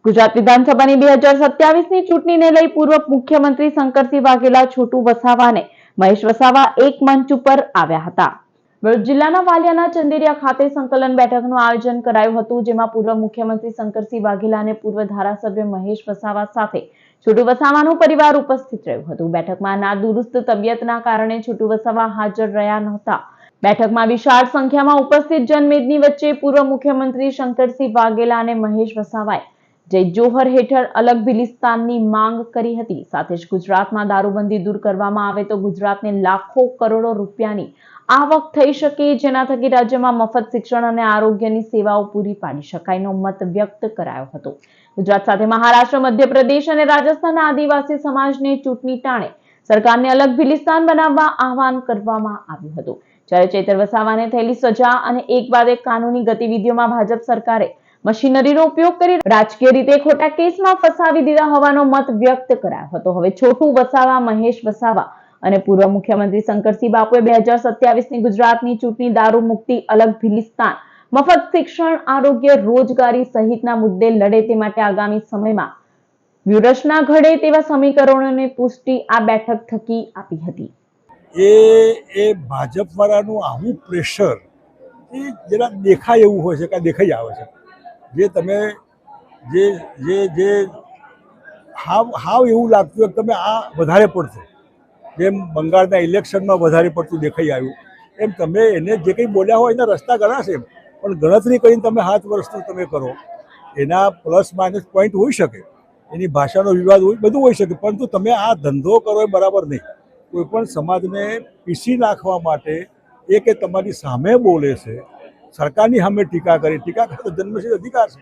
ગુજરાત વિધાનસભાની 2027ની ચૂંટણીને લઈ પૂર્વ મુખ્યમંત્રી શંકરસિંહ વાઘેલા, છોટુ વસાવાને મહેશ વસાવા એક મંચ ઉપર આવ્યા હતા। ભરૂચ જિલ્લાના વાલિયાના ચંદેરિયા ખાતે સંકલન બેઠકનું આયોજન કરાયું હતું, જેમાં પૂર્વ મુખ્યમંત્રી શંકરસિંહ વાઘેલા અને પૂર્વ ધારાસભ્ય મહેશ વસાવા સાથે છોટુ વસાવાનું પરિવાર ઉપસ્થિત રહ્યું હતું। બેઠકમાં નાદુરુસ્ત તબિયતના કારણે છોટુ વસાવા હાજર રહ્યા નહોતા। બેઠકમાં વિશાળ સંખ્યામાં ઉપસ્થિત જનમેદની વચ્ચે પૂર્વ મુખ્યમંત્રી શંકરસિંહ વાઘેલા અને મહેશ વસાવાએ જય જોહર હેઠળ અલગ ભિલિસ્તાનની માંગ કરી હતી। સાથે જ ગુજરાતમાં દારૂબંધી દૂર કરવામાં આવે તો ગુજરાતને લાખો કરોડો રૂપિયાની આવક થઈ શકે, જેના થકી રાજ્યમાં મફત શિક્ષણ અને આરોગ્યની સેવાઓ પૂરી પાડી શકાયનો મત વ્યક્ત કરાયો હતો। ગુજરાત સાથે મહારાષ્ટ્ર, મધ્યપ્રદેશ અને રાજસ્થાનના આદિવાસી સમાજને ચૂંટણી ટાણે સરકારને અલગ ભિલિસ્તાન બનાવવા આહવાન કરવામાં આવ્યું હતું। જ્યારે ચૈતર વસાવાને થયેલી સજા અને એક બાદ એક કાનૂની ગતિવિધિઓમાં ભાજપ સરકારે મશીનરીનો ઉપયોગ કરી રાજકીય રીતે ખોટા કેસમાં ફસાવી દીધા હોવાનો મત વ્યક્ત કરાયો હતો। હવે છોટુ વસાવા, મહેશ વસાવા અને પૂર્વ મુખ્યમંત્રી શંકરસિંહ બાપુએ 2027ની ગુજરાતની ચૂંટણી દારૂ મુક્તિ, અલગ ભિલિસ્તાન, મફત શિક્ષણ, આરોગ્ય, રોજગારી સહિતના મુદ્દે લડે તે માટે આગામી સમયમાં વ્યૂહરચના ઘડે તેવા સમીકરણોની પુષ્ટિ આ બેઠક થકી આપી હતી। એ ભાજપ વાળાનું આવું પ્રેશર એ જરા દેખાય એવું હોય છે કે દેખાઈ આવે છે। જે તમે જે હાવ એવું લાગતું હોય તમે આ વધારે પડતું, જેમ બંગાળના ઇલેક્શનમાં વધારે પડતું દેખાઈ આવ્યું, એમ તમે એને જે કંઈ બોલ્યા હોય એના રસ્તા ગણાશે, પણ ગણતરી કરીને તમે 7 વર્ષનું તમે કરો, એના પ્લસ માઇનસ પોઈન્ટ હોઈ શકે, એની ભાષાનો વિવાદ હોય, બધું હોઈ શકે, પરંતુ તમે આ ધંધો કરો એ બરાબર નહીં। કોઈ પણ સમાજને પીસી નાખવા માટે એ કે તમારી સામે બોલે છે, સરકારની સામે ટીકા કરી, ટીકા કરે તો જન્મસિદ્ધ અધિકાર છે।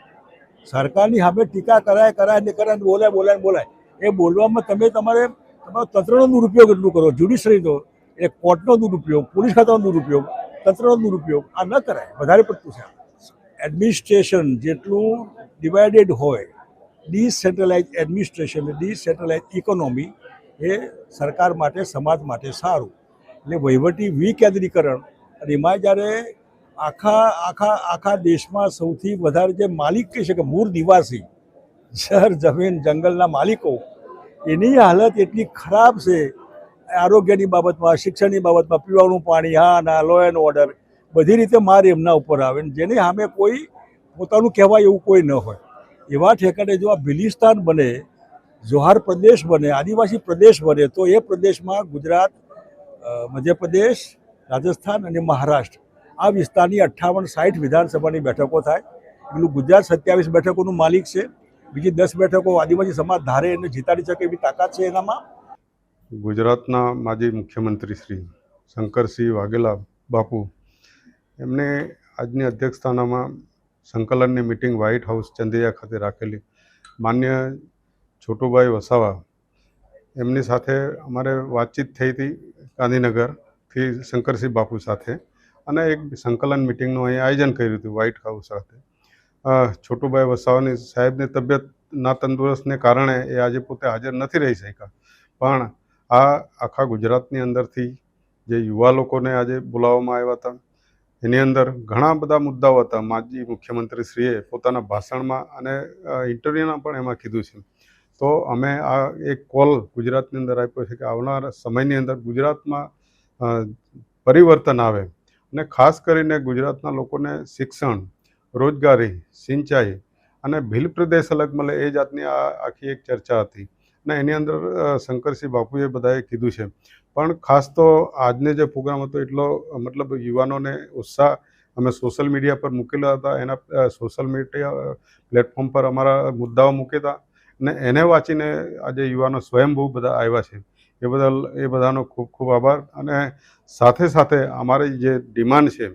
સરકારની સામે ટીકા કરાય બોલાય એ બોલવામાં તમે તમારો તંત્રનો દુરુપયોગ એટલું કરો, જ્યુડિશરીનો, એ કોર્ટનો દુરુપયોગ, પોલીસ ખાતાનો દુરુપયોગ, તંત્રનો દુરુપયોગ આ ન કરાય, વધારે પડતું છે। એડમિનિસ્ટ્રેશન જેટલું ડિવાઇડેડ હોય, ડિસેન્ટ્રલાઇઝ એડમિનિસ્ટ્રેશન, ડિસેન્ટ્રલાઇઝ ઇકોનોમી એ સરકાર માટે, સમાજ માટે સારું। એટલે વહીવટી વિકેન્દ્રીકરણ, અને એમાં જ્યારે આખા દેશમાં સૌથી વધારે જે માલિક કહી શકે, મૂળ નિવાસી, શહેર, જમીન, જંગલના માલિકો, એની હાલત એટલી ખરાબ છે આરોગ્યની બાબતમાં, શિક્ષણની બાબતમાં, પીવાનું પાણી, હા ના, લો એન્ડ ઓર્ડર, બધી રીતે માર એમના ઉપર આવે, જેની સામે કોઈ પોતાનું કહેવાય એવું કોઈ ન હોય। એવા ઠેકાણે જો આ ભિલિસ્તાન બને, જોહાર પ્રદેશ બને, આદિવાસી પ્રદેશ બને, તો એ પ્રદેશમાં ગુજરાત, મધ્યપ્રદેશ, રાજસ્થાન અને મહારાષ્ટ્ર આ વિસ્તારની 58-60 વિધાનસભાની બેઠકો થાય। પેલું ગુજરાત 27 બેઠકોનું માલિક છે, બીજી 10 બેઠકો આદિવાસી સમાજ ધારે એને જીતાડી શકે એવી તાકાત છે એનામાં। ગુજરાતના માજી મુખ્યમંત્રી શ્રી શંકરસિંહ વાઘેલા બાપુ એમને આજની અધ્યક્ષસ્થાનમાં સંકલનની મિટિંગ વ્હાઇટ હાઉસ ચંદેરિયા ખાતે રાખેલી। માન્ય છોટુભાઈ વસાવા એમની સાથે અમારે વાતચીત થઈ હતી ગાંધીનગરથી શંકરસિંહ બાપુ સાથે, અને એક સંકલન મિટિંગનું અહીં આયોજન કર્યું હતું વ્હાઇટ હાઉસ સાથે। છોટુભાઈ વસાવાની સાહેબની તબિયત નાતંદુરસ્તને કારણે એ આજે પોતે હાજર નથી રહી શક્યા, પણ આ આખા ગુજરાતની અંદરથી જે યુવા લોકોને આજે બોલાવવામાં આવ્યા હતા, એની અંદર ઘણા બધા મુદ્દાઓ હતા। માજી મુખ્યમંત્રીશ્રીએ પોતાના ભાષણમાં અને ઇન્ટરવ્યૂમાં પણ એમાં કીધું છે। તો અમે આ એક કોલ ગુજરાતની અંદર આપ્યો છે કે આવનારા સમયની અંદર ગુજરાતમાં પરિવર્તન આવે, અને ખાસ કરીને ગુજરાતના લોકોને શિક્ષણ, રોજગારી, સિંચાઈ અને ભીલ પ્રદેશ અલગ મળે એ જાતની આ આખી એક ચર્ચા હતી, અને એની અંદર શંકરસિંહ બાપુએ બધાએ કીધું છે। પણ ખાસ તો આજનો જે પ્રોગ્રામ હતો એટલો મતલબ યુવાનોને ઉત્સાહ અમે સોશિયલ મીડિયા પર મૂકેલા હતા, એના સોશિયલ મીડિયા પ્લેટફોર્મ પર અમારા મુદ્દાઓ મૂક્યા હતા, અને એને વાંચીને આજે યુવાનો સ્વયંભૂ બધા આવ્યા છે। એ બદલ એ બધાનો ખૂબ ખૂબ આભાર। અને સાથે સાથે અમારી જે ડિમાન્ડ છે,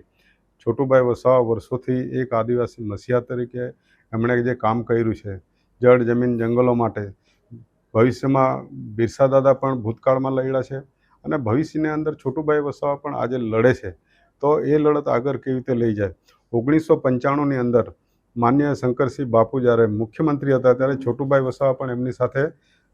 છોટુભાઈ વસાવા વર્ષોથી એક આદિવાસી મસીહા તરીકે એમણે જે કામ કર્યું છે જળ, જમીન, જંગલો માટે, ભવિષ્યમાં બિરસા દાદા પણ ભૂતકાળમાં લડ્યા છે, અને ભવિષ્યની અંદર છોટુભાઈ વસાવા પણ આજે લડે છે। તો એ લડત આગળ કેવી રીતે લઈ જાય। 1995ની અંદર માન્ય શંકરસિંહ બાપુ જ્યારે મુખ્યમંત્રી હતા ત્યારે છોટુભાઈ વસાવા પણ એમની સાથે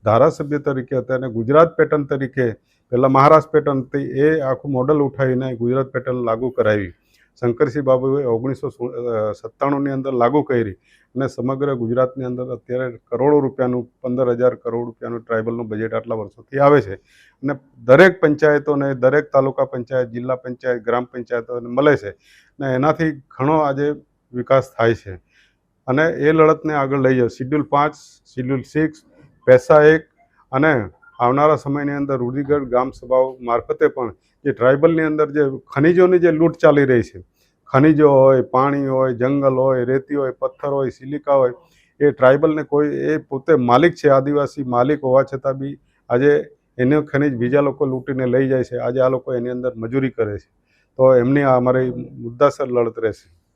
ધારાસભ્ય તરીકે હતા, અને ગુજરાત પેટર્ન તરીકે પહેલાં મહારાષ્ટ્ર પેટર્ન હતી, એ આખું મોડલ ઉઠાવીને ગુજરાત પેટર્ન લાગુ કરાવી। શંકરસિંહ બાબુએ 1997ની અંદર લાગુ કરી અને સમગ્ર ગુજરાતની અંદર અત્યારે કરોડો રૂપિયાનું 15,000 કરોડ રૂપિયાનું ટ્રાઇબલનું બજેટ આટલા વર્ષોથી આવે છે અને દરેક પંચાયતોને, દરેક તાલુકા પંચાયત, જિલ્લા પંચાયત, ગ્રામ પંચાયતોને મળે છે અને એનાથી ઘણો આજે વિકાસ થાય છે અને એ લડતને આગળ લઈ જાય. શિડ્યુલ 5, શિડ્યુલ 6, પૈસા 1 અને આવનારા સમયની અંદર રૂઢિગત ગ્રામ સભાઓ મારફતે પણ જે ટ્રાઇબલની અંદર જે ખનિજોની જે લૂંટ ચાલી રહી છે, ખનિજો હોય, પાણી હોય, જંગલ હોય, રેતી હોય, પથ્થર હોય, સિલિકા હોય, એ ટ્રાઇબલને કોઈ એ પોતે માલિક છે, આદિવાસી માલિક હોવા છતાં બી આજે એનું ખનિજ બીજા લોકો લૂંટીને લઈ જાય છે. આજે આ લોકો એની અંદર મજૂરી કરે છે. તો એમની આ અમારી મુદ્દાસર લડત રહેશે.